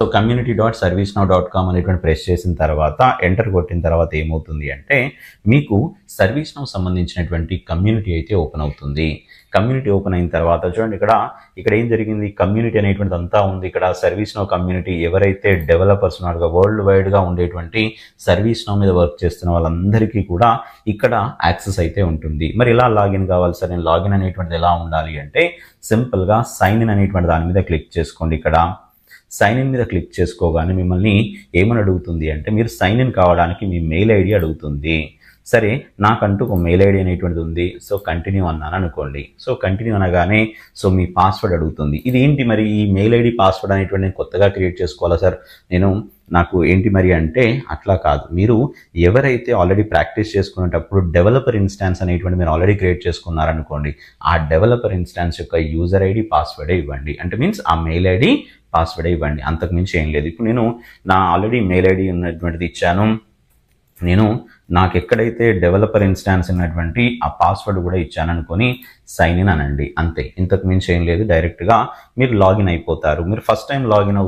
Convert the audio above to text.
So community.servicenow.com అనేటువంటి press చేసిన తర్వాత ఎంటర్ కొట్టిన తర్వాత ఏమవుతుంది అంటే మీకు సర్వీస్ నౌ సంబంధించినటువంటి కమ్యూనిటీ అయితే ఓపెన్ అవుతుంది. కమ్యూనిటీ ఓపెన్ అయిన తర్వాత చూడండి ఇక్కడ ఏం జరిగింది, కమ్యూనిటీ అనేటువంటిది అంతా ఉంది. ఇక్కడ సర్వీస్ నౌ కమ్యూనిటీ ఎవరైతే డెవలపర్స్ ఉన్నారో వరల్డ్ వైడ్గా ఉండేటువంటి సర్వీస్ నౌ మీద వర్క్ చేస్తున్న వాళ్ళందరికీ కూడా ఇక్కడ యాక్సెస్ అయితే ఉంటుంది. మరి ఇలా లాగిన్ కావాలి సార్, నేను లాగిన్ అనేటువంటిది ఎలా ఉండాలి అంటే సింపుల్గా సైన్ ఇన్ అనేటువంటి దాని మీద క్లిక్ చేసుకోండి. ఇక్కడ సైన్ ఇన్ మీద క్లిక్ చేసుకోగానే మిమ్మల్ని ఏమని అడుగుతుంది అంటే మీరు సైన్ ఇన్ కావడానికి మీ మెయిల్ ఐడి అడుగుతుంది. సరే, నాకంటూ ఒక మెయిల్ ఐడి అనేటువంటిది ఉంది. సో కంటిన్యూ అన్నాను అనుకోండి. సో కంటిన్యూ అనగానే సో మీ పాస్వర్డ్ అడుగుతుంది. ఇది ఏంటి మరి ఈ మెయిల్ ఐడి పాస్వర్డ్ అనేటువంటి నేను కొత్తగా క్రియేట్ చేసుకోవాలా సార్, నాకు ఏంటి మరి అంటే అట్లా కాదు. మీరు ఎవరైతే ఆల్రెడీ ప్రాక్టీస్ చేసుకునేటప్పుడు డెవలపర్ ఇన్స్టాన్స్ అనేటువంటి మీరు ఆల్రెడీ క్రియేట్ చేసుకున్నారనుకోండి, ఆ డెవలపర్ ఇన్స్టాన్స్ యొక్క యూజర్ ఐడి పాస్వర్డే ఇవ్వండి. అంటే మీన్స్ ఆ మెయిల్ ఐడి పాస్వర్డే ఇవ్వండి, అంతకుమించి ఏం లేదు. ఇప్పుడు నేను నా ఆల్రెడీ మెయిల్ ఐడి ఉన్నటువంటిది ఇచ్చాను. నాకు ఎక్కడైతే డెవలపర్ ఇన్స్టాన్స్ ఉన్నటువంటి ఆ పాస్వర్డ్ కూడా ఇచ్చాను అనుకొని సైన్ ఇన్ అనండి, అంతే. ఇంతకు మించి ఏం లేదు. డైరెక్ట్గా మీరు లాగిన్ అయిపోతారు. మీరు ఫస్ట్ టైం లాగిన్